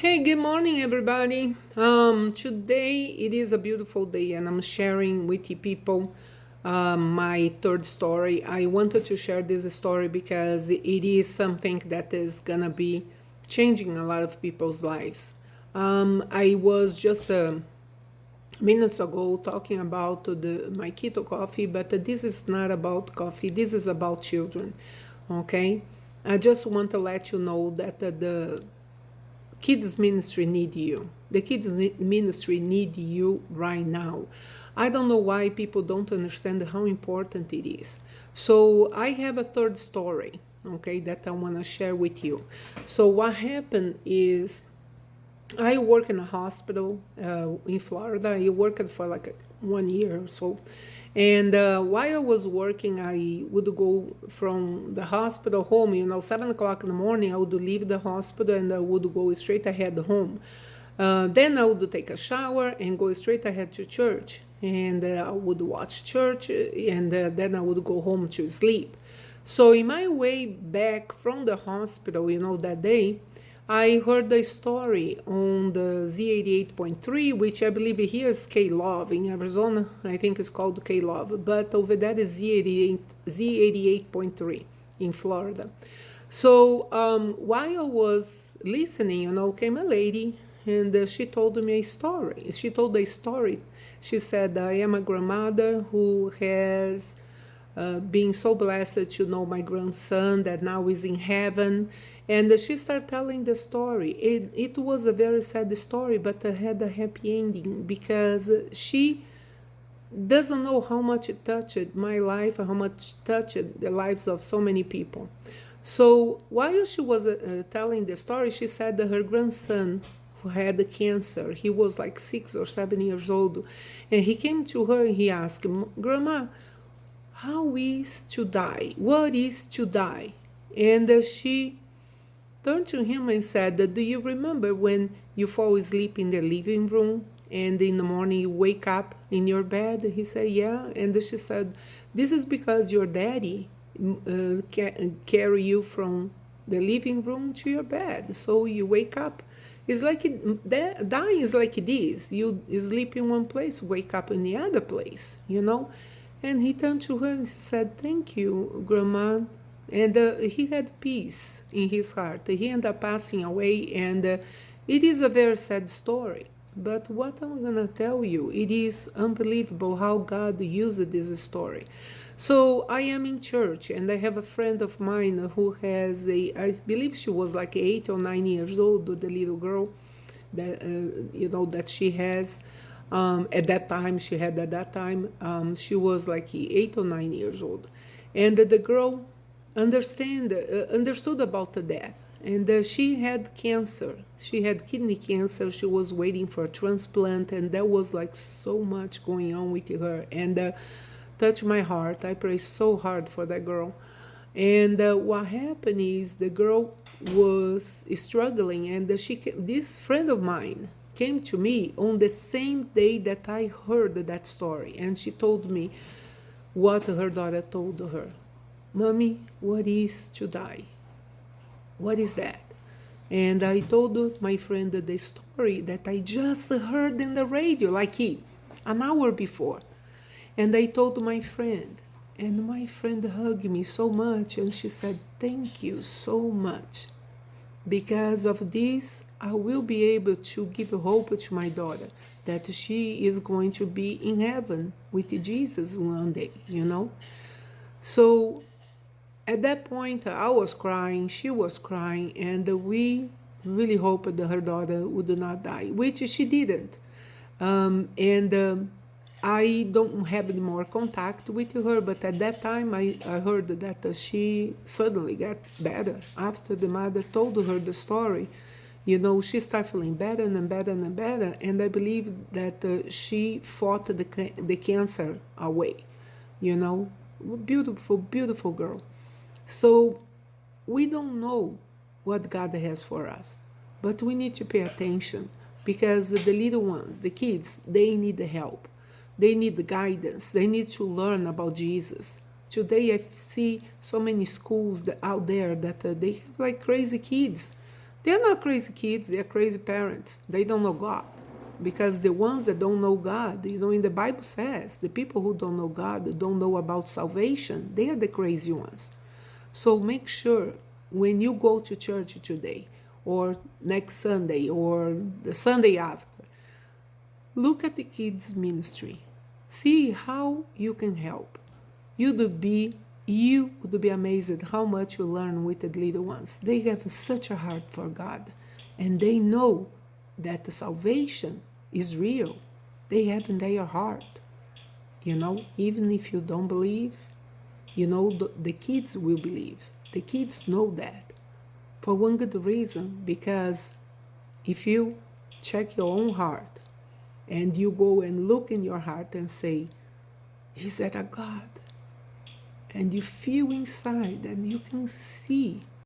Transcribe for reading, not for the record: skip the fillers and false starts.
Hey, good morning, everybody. Today it is a beautiful day, and I'm sharing with you people my third story. I wanted to share this story because it is something that is gonna be changing a lot of people's lives. I was just minutes ago talking about my keto coffee, but this is not about coffee. This is about children. Okay, I just want to let you know that the kids ministry need you. The kids ministry need you right now. I don't know why people don't understand how important it is. So I have a third story, okay, that I want to share with you. So what happened is I work in a hospital in Florida. I worked for like 1 year or so. And while I was working, I would go from the hospital home, 7 o'clock in the morning. I would leave the hospital and I would go straight ahead home. Then I would take a shower and go straight ahead to church. And I would watch church and then I would go home to sleep. So, in my way back from the hospital, that day, I heard the story on the Z88.3, which I believe here is K-Love. In Arizona, I think it's called K-Love, but over that is Z88.3 in Florida. So while I was listening, came a lady and she told me a story. She told a story. She said, I am a grandmother who has being so blessed to know my grandson that now is in heaven. And she started telling the story. It was a very sad story, but it had a happy ending because she doesn't know how much it touched my life, how much touched the lives of so many people. So while she was telling the story, she said that her grandson who had cancer, he was like 6 or 7 years old, and he came to her and he asked, Grandma, how is to die? What is to die? And she turned to him and said, do you remember when you fall asleep in the living room and in the morning you wake up in your bed? He said, yeah. And she said, this is because your daddy carry you from the living room to your bed. So you wake up. It's like dying is like this. You sleep in one place, wake up in the other place. And he turned to her and said, thank you, Grandma. And he had peace in his heart. He ended up passing away, and it is a very sad story. But what I'm going to tell you, it is unbelievable how God used this story. So I am in church, and I have a friend of mine who has I believe she was like 8 or 9 years old, the little girl that, that she has. At that time, she was like 8 or 9 years old. And the girl understood about the death. And she had cancer. She had kidney cancer. She was waiting for a transplant, and there was like so much going on with her. And touched my heart. I prayed so hard for that girl. And what happened is the girl was struggling, and this friend of mine came to me on the same day that I heard that story, and she told me what her daughter told her. Mommy, what is to die? What is that? And I told my friend the story that I just heard in the radio, like an hour before. And I told my friend, and my friend hugged me so much, and she said, thank you so much. Because of this, I will be able to give hope to my daughter that she is going to be in heaven with Jesus one day. So at that point, I was crying, she was crying, and we really hoped that her daughter would not die, which she didn't. And I don't have any more contact with her, but at that time I heard that she suddenly got better. After the mother told her the story, she started feeling better and better and better, and I believe that she fought the cancer away. You know, beautiful, beautiful girl. So we don't know what God has for us, but we need to pay attention because the little ones, the kids, they need the help. They need the guidance. They need to learn about Jesus. Today I see so many schools out there that they have like crazy kids. They're not crazy kids, they're crazy parents. They don't know God. Because the ones that don't know God, in the Bible says, the people who don't know God, who don't know about salvation, they are the crazy ones. So make sure when you go to church today, or next Sunday, or the Sunday after, look at the kids' ministry. See how you can help. You would be amazed how much you learn with the little ones. They have such a heart for God, and they know that the salvation is real. They have in their heart. Even if you don't believe, the kids will believe. The kids know that for one good reason, because if you check your own heart and you go and look in your heart and say, is that a God? And you feel inside and you can see